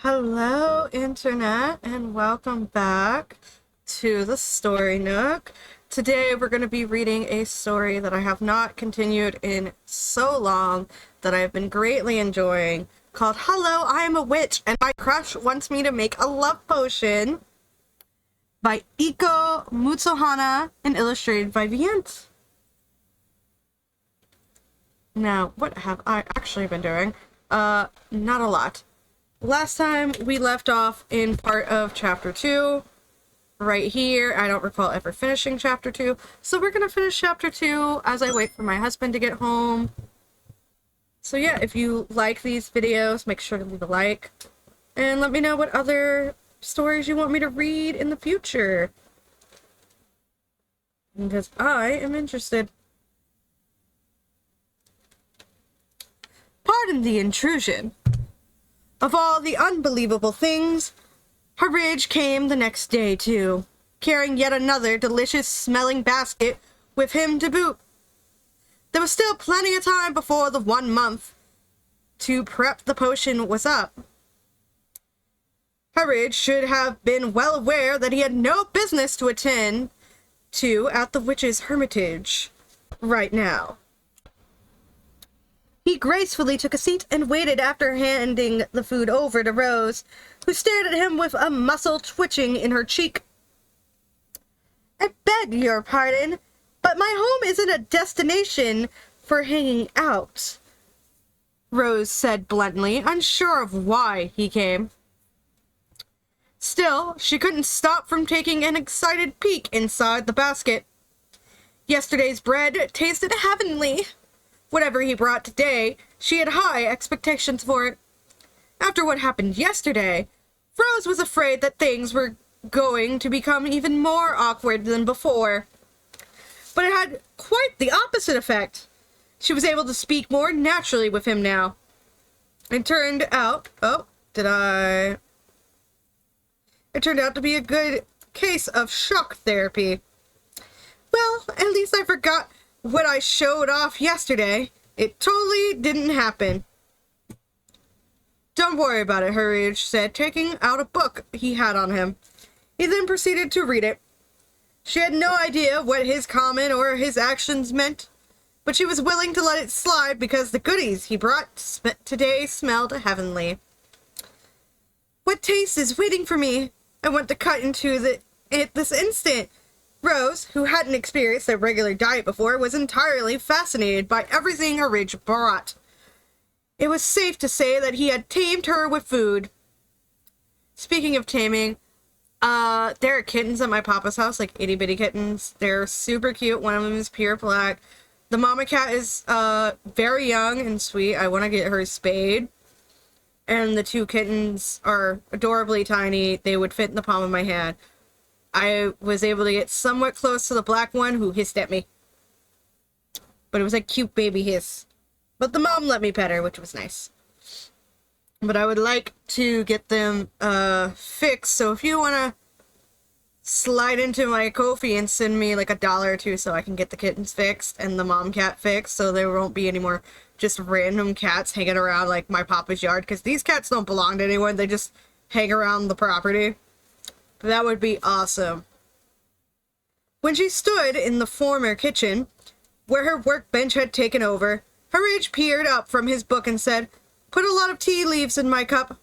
Hello, Internet, and welcome back to the Story Nook. Today, we're going to be reading a story that I have not continued in so long that I've been greatly enjoying, called Hello, I Am a Witch, and My Crush Wants Me to Make a Love Potion by Iko Mutsuhana and illustrated by Vient. Now, what have I actually been doing? Not a lot. Last time we left off in part of chapter 2, right here. I don't recall ever finishing chapter 2, so we're gonna finish chapter 2 as I wait for my husband to get home. So yeah, if you like these videos, make sure to leave a like, and let me know what other stories you want me to read in the future, because I am interested. Pardon the intrusion. Of all the unbelievable things, Harridge came the next day, too, carrying yet another delicious-smelling basket with him to boot. There was still plenty of time before the 1 month to prep the potion was up. Harridge should have been well aware that he had no business to attend to at the witch's hermitage right now. He gracefully took a seat and waited after handing the food over to Rose, who stared at him with a muscle twitching in her cheek. I beg your pardon, but my home isn't a destination for hanging out, Rose said bluntly, unsure of why he came. Still, she couldn't stop from taking an excited peek inside the basket. Yesterday's bread tasted heavenly. Whatever he brought today, she had high expectations for it. After what happened yesterday, Rose was afraid that things were going to become even more awkward than before. But it had quite the opposite effect. She was able to speak more naturally with him now. It turned out... It turned out to be a good case of shock therapy. Well, at least I forgot what I showed off yesterday. It totally didn't happen. Don't worry about it, Harridge said, taking out a book he had on him. He then proceeded to read it. She had no idea what his comment or his actions meant, but she was willing to let it slide because the goodies he brought today smelled heavenly. What taste is waiting for me? I want to cut into it this instant. Rose, who hadn't experienced a regular diet before, was entirely fascinated by everything Harridge brought. It was safe to say that he had tamed her with food. Speaking of taming, there are kittens at my papa's house, like itty-bitty kittens. They're super cute. One of them is pure black. The mama cat is very young and sweet. I want to get her spayed. And the two kittens are adorably tiny. They would fit in the palm of my hand. I was able to get somewhat close to the black one, who hissed at me. But it was a cute baby hiss. But the mom let me pet her, which was nice. But I would like to get them fixed, so if you want to slide into my Ko-fi and send me like $1 or $2 so I can get the kittens fixed and the mom cat fixed, so there won't be any more just random cats hanging around like my papa's yard, because these cats don't belong to anyone, they just hang around the property. That would be awesome. When she stood in the former kitchen, where her workbench had taken over, Harridge peered up from his book and said, "Put a lot of tea leaves in my cup."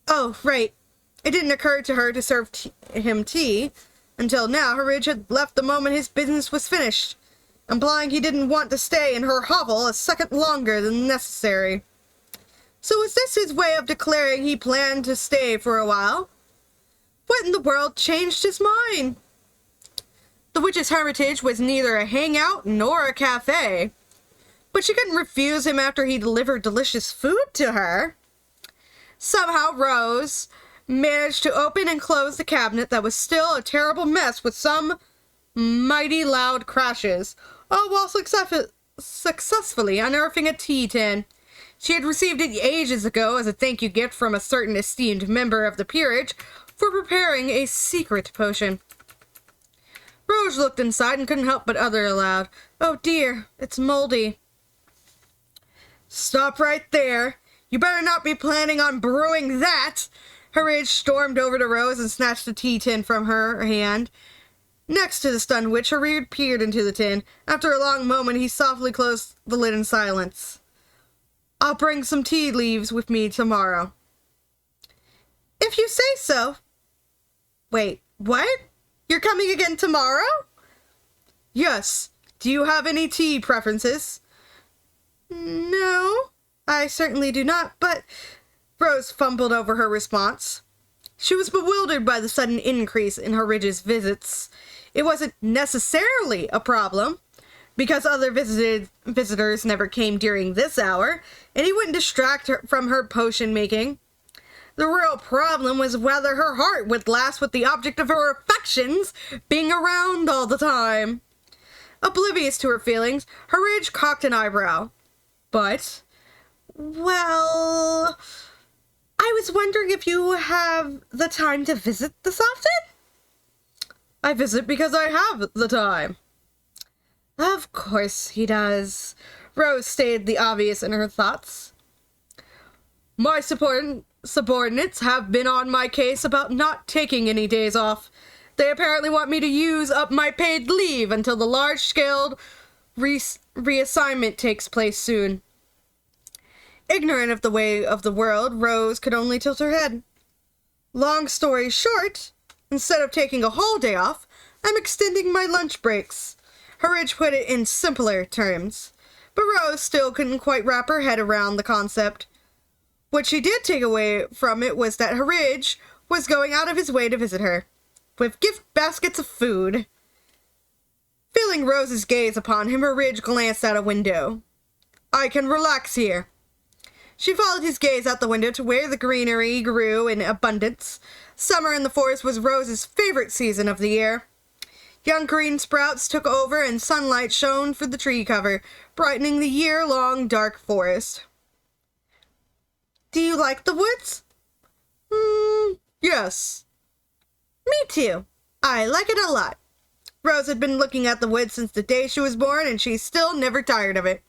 Oh, right. It didn't occur to her to serve him tea. Until now, Harridge had left the moment his business was finished, implying he didn't want to stay in her hovel a second longer than necessary. So was this his way of declaring he planned to stay for a while? What in the world changed his mind? The witch's hermitage was neither a hangout nor a cafe, but she couldn't refuse him after he delivered delicious food to her. Somehow Rose managed to open and close the cabinet that was still a terrible mess with some mighty loud crashes, all while successfully unearthing a tea tin. She had received it ages ago as a thank you gift from a certain esteemed member of the peerage for preparing a secret potion. Rose looked inside and couldn't help but utter aloud, "Oh dear, it's moldy." "Stop right there. You better not be planning on brewing that! Harij stormed over to Rose and snatched the tea tin from her hand. Next to the stunned witch, Harij peered into the tin. After a long moment, he softly closed the lid in silence. I'll bring some tea leaves with me tomorrow. If you say so. Wait, what? You're coming again tomorrow? Yes. Do you have any tea preferences? No, I certainly do not, but... Rose fumbled over her response. She was bewildered by the sudden increase in Harij's visits. It wasn't necessarily a problem, because other visitors never came during this hour, and he wouldn't distract her from her potion making. The real problem was whether her heart would last with the object of her affections being around all the time. Oblivious to her feelings, Harij cocked an eyebrow. But, well, I was wondering if you have the time to visit this often? I visit because I have the time. Of course he does. Rose stated the obvious in her thoughts. My subordinates have been on my case about not taking any days off. They apparently want me to use up my paid leave until the large-scale reassignment takes place soon. Ignorant of the way of the world, Rose could only tilt her head. Long story short, instead of taking a whole day off, I'm extending my lunch breaks. Harij put it in simpler terms, but Rose still couldn't quite wrap her head around the concept. What she did take away from it was that Harij was going out of his way to visit her, with gift baskets of food. Feeling Rose's gaze upon him, Harij glanced out a window. I can relax here. She followed his gaze out the window to where the greenery grew in abundance. Summer in the forest was Rose's favorite season of the year. Young green sprouts took over and sunlight shone through the tree cover, brightening the year-long dark forest. Do you like the woods? Yes. Me too. I like it a lot. Rose had been looking at the woods since the day she was born, and she's still never tired of it.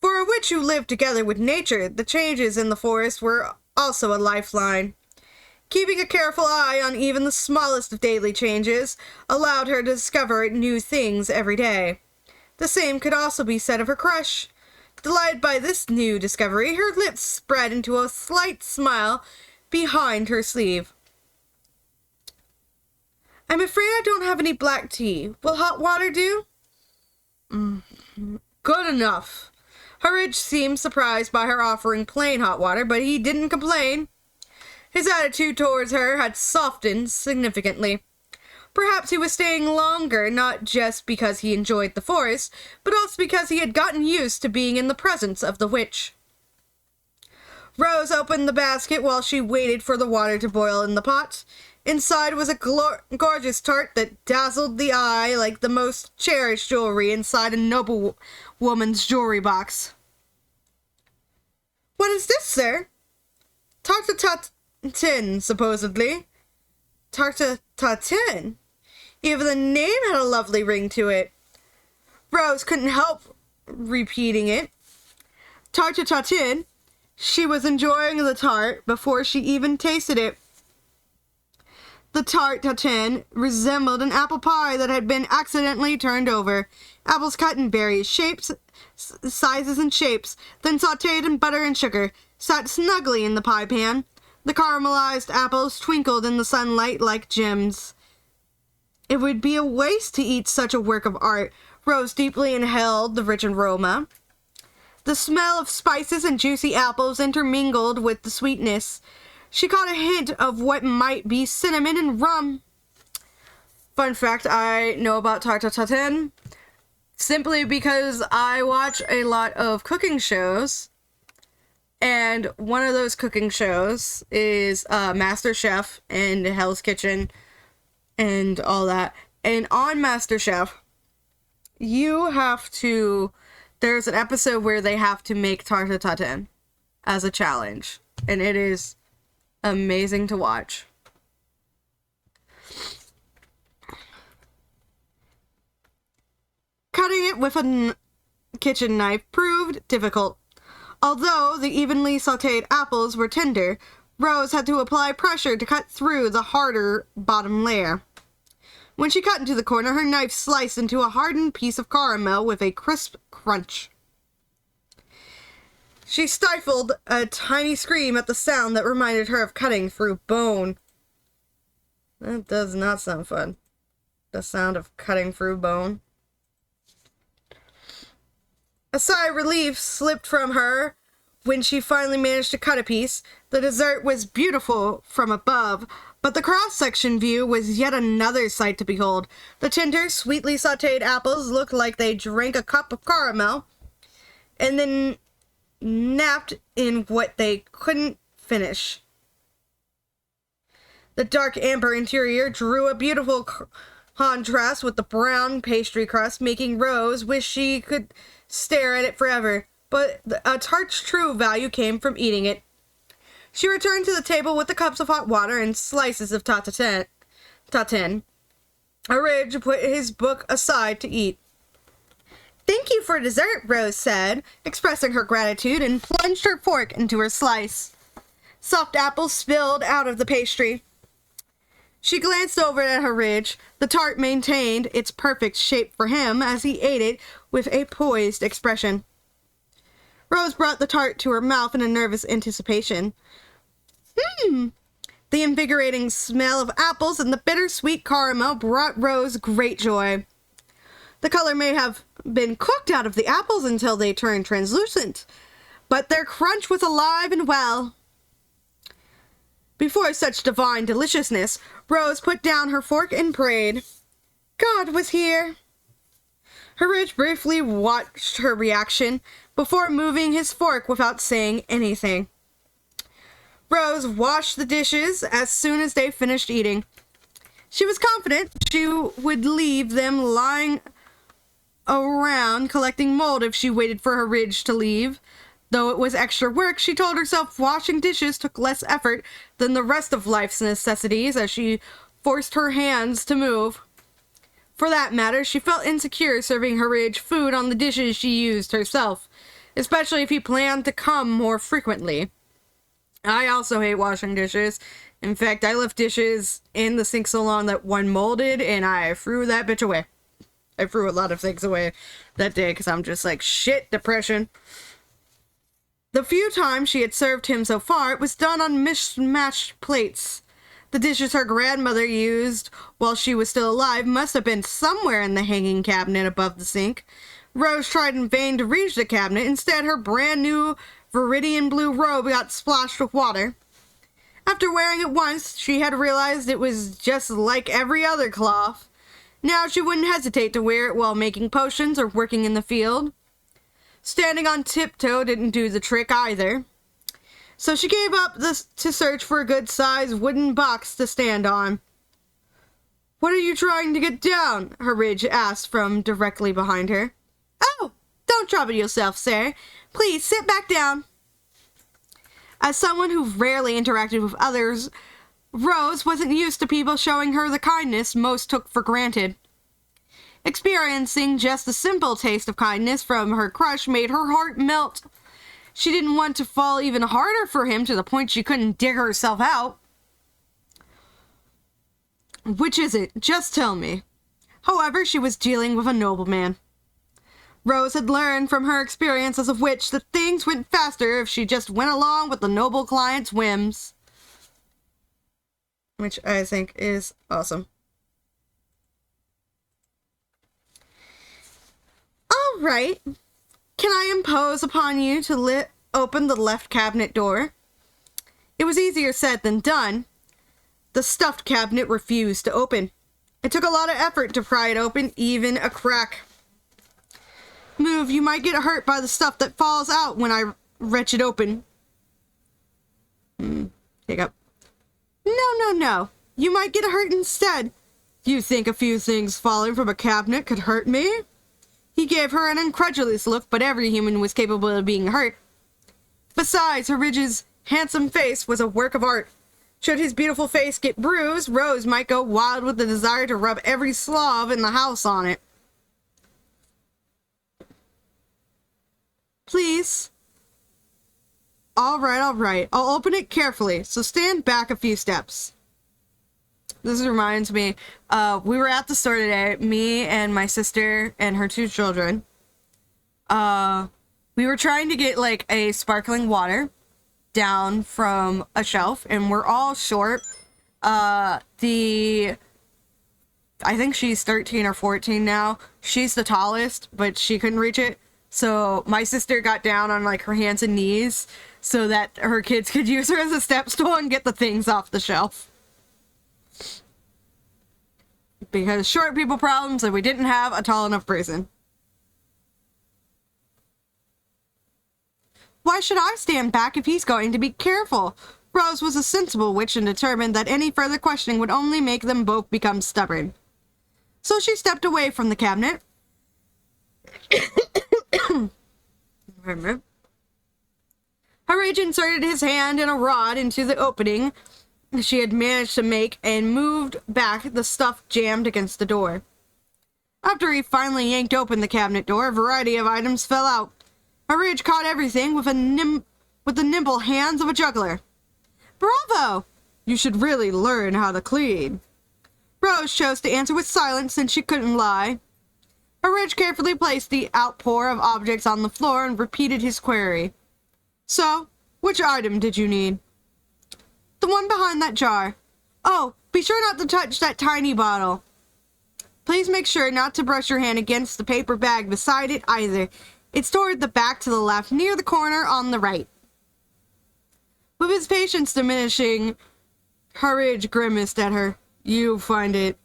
For a witch who lived together with nature, the changes in the forest were also a lifeline. Keeping a careful eye on even the smallest of daily changes allowed her to discover new things every day. The same could also be said of her crush. Delighted by this new discovery, her lips spread into a slight smile behind her sleeve. I'm afraid I don't have any black tea. Will hot water do? Good enough. Harij seemed surprised by her offering plain hot water, but he didn't complain. His attitude towards her had softened significantly. Perhaps he was staying longer, not just because he enjoyed the forest, but also because he had gotten used to being in the presence of the witch. Rose opened the basket while she waited for the water to boil in the pot. Inside was a gorgeous tart that dazzled the eye like the most cherished jewelry inside a noble woman's jewelry box. What is this, sir? Tarte tatin, supposedly. Tarte tatin? Even the name had a lovely ring to it. Rose couldn't help repeating it. Tarte tatin. She was enjoying the tart before she even tasted it. The tarte tatin resembled an apple pie that had been accidentally turned over. Apples cut in various shapes, sizes and shapes, then sautéed in butter and sugar, sat snugly in the pie pan. The caramelized apples twinkled in the sunlight like gems. It would be a waste to eat such a work of art. Rose deeply inhaled the rich aroma. The smell of spices and juicy apples intermingled with the sweetness. She caught a hint of what might be cinnamon and rum. Fun fact I know about tarte tatin simply because I watch a lot of cooking shows, and one of those cooking shows is Master Chef and Hell's Kitchen and all that. And on Master Chef, there's an episode where they have to make tarte tatin as a challenge, and it is amazing to watch. Cutting it with a kitchen knife proved difficult. Although the evenly sautéed apples were tender, Rose had to apply pressure to cut through the harder bottom layer. When she cut into the corner, her knife sliced into a hardened piece of caramel with a crisp crunch. She stifled a tiny scream at the sound that reminded her of cutting through bone. That does not sound fun. The sound of cutting through bone. A sigh of relief slipped from her when she finally managed to cut a piece. The dessert was beautiful from above, but the cross-section view was yet another sight to behold. The tender, sweetly sautéed apples looked like they drank a cup of caramel and then napped in what they couldn't finish. The dark amber interior drew a beautiful contrast with the brown pastry crust, making Rose wish she could stare at it forever. But a tart's true value came from eating it. She returned to the table with the cups of hot water and slices of tatin. Ridge put his book aside to eat. "Thank you for dessert," Rose said, expressing her gratitude, and plunged her fork into her slice. Soft apples spilled out of the pastry. She glanced over at her Ridge. The tart maintained its perfect shape for him as he ate it with a poised expression. Rose brought the tart to her mouth in a nervous anticipation. The invigorating smell of apples and the bittersweet caramel brought Rose great joy. The color may have been cooked out of the apples until they turned translucent, but their crunch was alive and well. Before such divine deliciousness, Rose put down her fork and prayed. God was here. Ridge briefly watched her reaction before moving his fork without saying anything. Rose washed the dishes as soon as they finished eating. She was confident she would leave them lying around collecting mold if she waited for her Ridge to leave. Though it was extra work, she told herself washing dishes took less effort than the rest of life's necessities as she forced her hands to move. For that matter, she felt insecure serving her Ridge food on the dishes she used herself, especially if he planned to come more frequently. I also hate washing dishes. In fact, I left dishes in the sink so long that one molded, and I threw that bitch away. I threw a lot of things away that day because I'm just like, shit, depression. The few times she had served him so far, it was done on mismatched plates. The dishes her grandmother used while she was still alive must have been somewhere in the hanging cabinet above the sink. Rose tried in vain to reach the cabinet. Instead, her brand new viridian blue robe got splashed with water. After wearing it once, she had realized it was just like every other cloth. Now she wouldn't hesitate to wear it while making potions or working in the field. Standing on tiptoe didn't do the trick either. So she gave up to search for a good-sized wooden box to stand on. "What are you trying to get down?" her Ridge asked from directly behind her. "Oh, don't trouble yourself, sir. Please sit back down." As someone who rarely interacted with others, Rose wasn't used to people showing her the kindness most took for granted. Experiencing just a simple taste of kindness from her crush made her heart melt. She didn't want to fall even harder for him to the point she couldn't dig herself out. "Which is it? Just tell me." However, she was dealing with a nobleman. Rose had learned from her experience as a witch that things went faster if she just went along with the noble client's whims. Which I think is awesome. "All right. Can I impose upon you to open the left cabinet door?" It was easier said than done. The stuffed cabinet refused to open. It took a lot of effort to pry it open, even a crack. "Move, you might get hurt by the stuff that falls out when I wrench it open." Hiccup. No. You might get hurt instead." "You think a few things falling from a cabinet could hurt me?" He gave her an incredulous look, but every human was capable of being hurt. Besides, her Ridge's handsome face was a work of art. Should his beautiful face get bruised, Rose might go wild with the desire to rub every Slav in the house on it. "Please." All right. I'll open it carefully, so stand back a few steps. This reminds me, we were at the store today, me and my sister and her 2 children. We were trying to get, like, a sparkling water down from a shelf, and we're all short. I think she's 13 or 14 now. She's the tallest, but she couldn't reach it. So my sister got down on, like, her hands and knees so that her kids could use her as a step stool and get the things off the shelf. Because short people problems, and we didn't have a tall enough person. Why should I stand back if he's going to be careful? Rose was a sensible witch and determined that any further questioning would only make them both become stubborn. So she stepped away from the cabinet. Harage inserted his hand and a rod into the opening she had managed to make and moved back the stuff jammed against the door. After he finally yanked open the cabinet door, a variety of items fell out. Harage caught everything with the nimble hands of a juggler. Bravo! You should really learn how to clean. Rose chose to answer with silence since she couldn't lie. Harage carefully placed the outpour of objects on the floor and repeated his query. So, which item did you need? The one behind that jar. Oh, be sure not to touch that tiny bottle. Please make sure not to brush your hand against the paper bag beside it either. It's toward the back to the left, near the corner on the right. With his patience diminishing, Harage grimaced at her. You find it.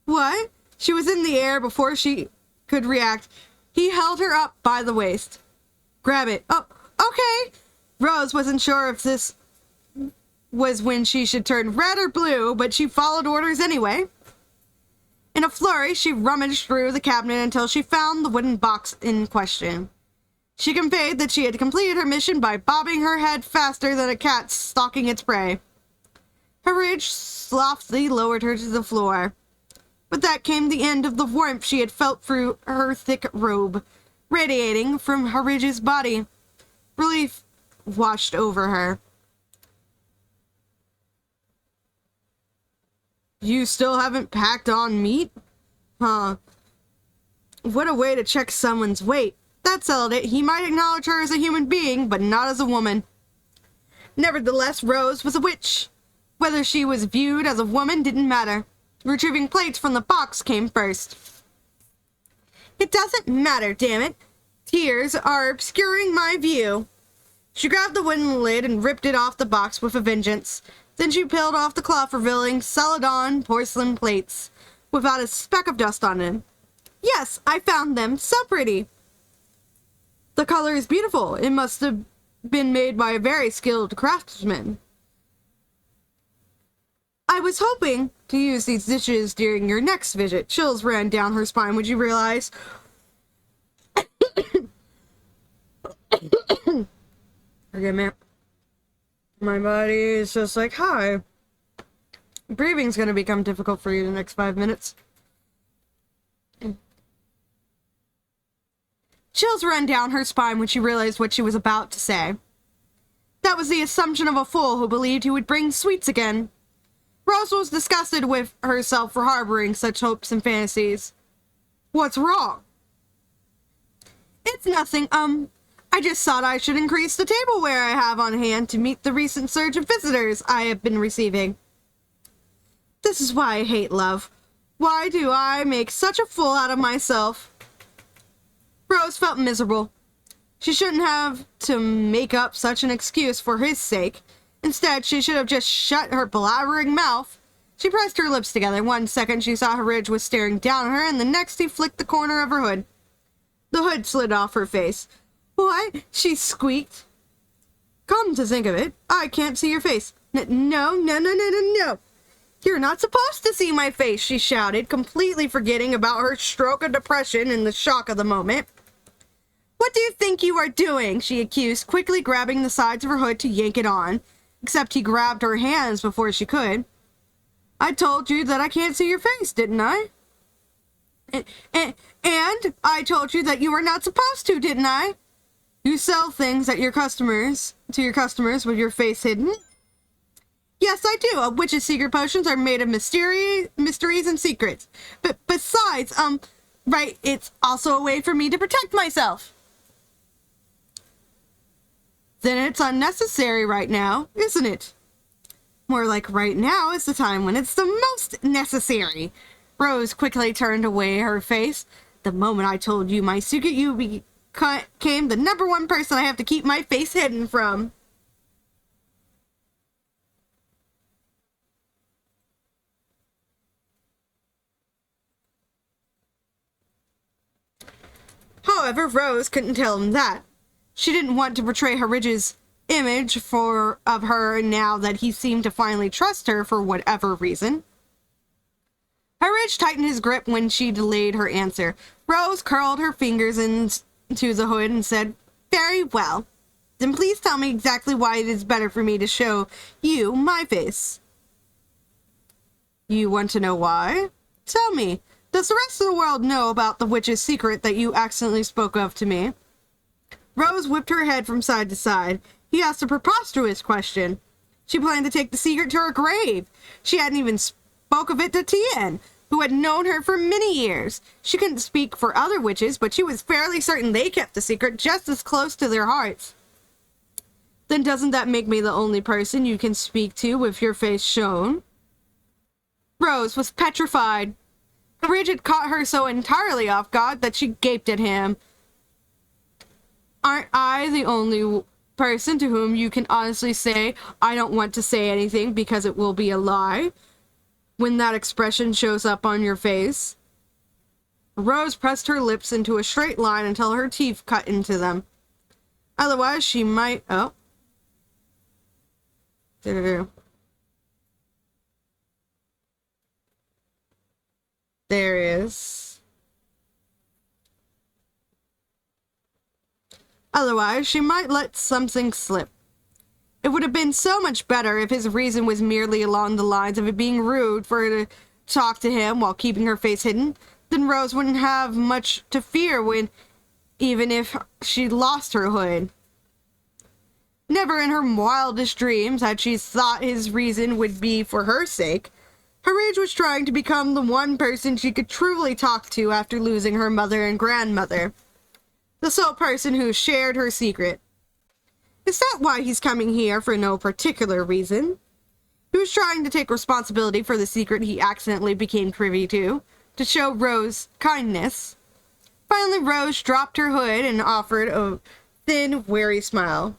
What? She was in the air before she could react. He held her up by the waist. Grab it. Oh, okay. Rose wasn't sure if this was when she should turn red or blue, but she followed orders anyway. In a flurry, she rummaged through the cabinet until she found the wooden box in question. She conveyed that she had completed her mission by bobbing her head faster than a cat stalking its prey. Harage softly lowered her to the floor. With that came the end of the warmth she had felt through her thick robe, radiating from Harage's body. Relief washed over her. You still haven't packed on meat? Huh. What a way to check someone's weight. That settled it. He might acknowledge her as a human being, but not as a woman. Nevertheless, Rose was a witch. Whether she was viewed as a woman didn't matter. Retrieving plates from the box came first. It doesn't matter, damn it. Tears are obscuring my view. She grabbed the wooden lid and ripped it off the box with a vengeance. Then she peeled off the cloth, revealing Celadon porcelain plates, without a speck of dust on them. Yes, I found them. So pretty. The color is beautiful. It must have been made by a very skilled craftsman. I was hoping to use these dishes during your next visit. Chills ran down her spine when you realize... Forgive me. My body is just like, hi. Breathing's gonna become difficult for you the next 5 minutes. Chills ran down her spine when she realized what she was about to say. That was the assumption of a fool who believed he would bring sweets again. Rose was disgusted with herself for harboring such hopes and fantasies. What's wrong? It's nothing, I just thought I should increase the tableware I have on hand to meet the recent surge of visitors I have been receiving. This is why I hate love. Why do I make such a fool out of myself? Rose felt miserable. She shouldn't have to make up such an excuse for his sake. Instead, she should have just shut her blabbering mouth. She pressed her lips together. 1 second, she saw Harage was staring down at her, and the next he flicked the corner of her hood. The hood slid off her face. What? She squeaked. Come to think of it, I can't see your face. No. You're not supposed to see my face, she shouted, completely forgetting about her stroke of depression in the shock of the moment. What do you think you are doing? She accused, quickly grabbing the sides of her hood to yank it on. Except he grabbed her hands before she could. I told you that I can't see your face, didn't I? And I told you that you were not supposed to, didn't I? You sell things at your customers to your customers with your face hidden? Yes, I do. A witch's secret potions are made of mysteries and secrets. But besides, right, it's also a way for me to protect myself. Then it's unnecessary right now, isn't it? More like right now is the time when it's the most necessary. Rose quickly turned away her face. The moment I told you my secret, you became the #1 person I have to keep my face hidden from. However, Rose couldn't tell him that. She didn't want to betray Harridge's image of her now that he seemed to finally trust her for whatever reason. Harridge tightened his grip when she delayed her answer. Rose curled her fingers into the hood and said, "Very well. Then please tell me exactly why it is better for me to show you my face." You want to know why? Tell me, does the rest of the world know about the witch's secret that you accidentally spoke of to me? Rose whipped her head from side to side. He asked a preposterous question. She planned to take the secret to her grave. She hadn't even spoke of it to Tien, who had known her for many years. She couldn't speak for other witches, but she was fairly certain they kept the secret just as close to their hearts. Then doesn't that make me the only person you can speak to with your face shown? Rose was petrified. Harridge had caught her so entirely off guard that she gaped at him. Aren't I the only person to whom you can honestly say, "I don't want to say anything because it will be a lie," when that expression shows up on your face? Rose pressed her lips into a straight line until her teeth cut into them. Otherwise, she might... Oh. There is. Otherwise, she might let something slip. It would have been so much better if his reason was merely along the lines of it being rude for her to talk to him while keeping her face hidden. Then Rose wouldn't have much to fear even if she lost her hood. Never in her wildest dreams had she thought his reason would be for her sake. Harridge was trying to become the one person she could truly talk to after losing her mother and grandmother. The sole person who shared her secret. Is that why he's coming here for no particular reason? He was trying to take responsibility for the secret he accidentally became privy to show Rose kindness. Finally, Rose dropped her hood and offered a thin, weary smile.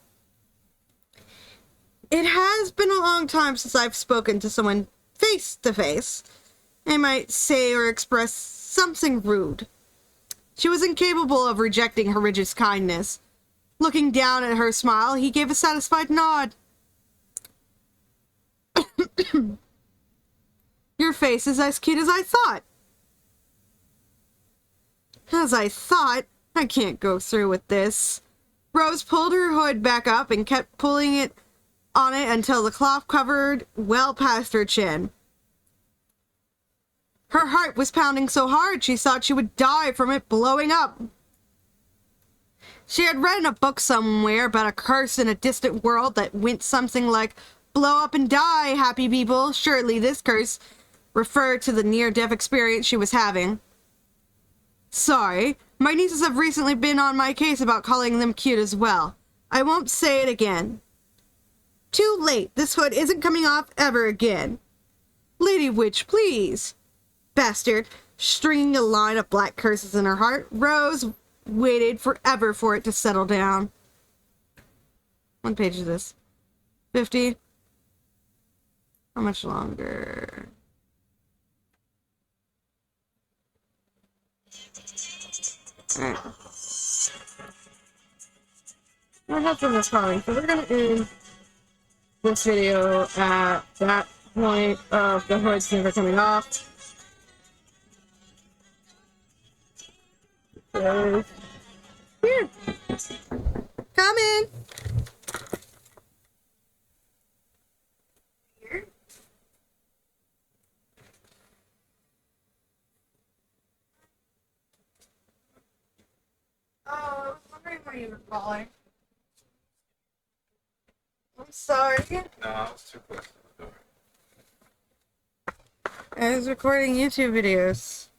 It has been a long time since I've spoken to someone face to face. I might say or express something rude. She was incapable of rejecting Harridge's kindness. Looking down at her smile, he gave a satisfied nod. Your face is as cute as I thought. As I thought? I can't go through with this. Rose pulled her hood back up and kept pulling it on it until the cloth covered well past her chin. Her heart was pounding so hard she thought she would die from it blowing up. She had read in a book somewhere about a curse in a distant world that went something like, "Blow up and die, happy people." Surely this curse referred to the near-death experience she was having. Sorry, my nieces have recently been on my case about calling them cute as well. I won't say it again. Too late. This hood isn't coming off ever again. Lady Witch, please. Bastard. Stringing a line of black curses in her heart, Rose waited forever for it to settle down. What page is this? 50? How much longer? Alright. I have some responding, so we're gonna end this video at that point of the hood's never coming off. So, here. Come in. Here. Oh, I was wondering why you were calling. I'm sorry. No, I was too close to the door. I was recording YouTube videos.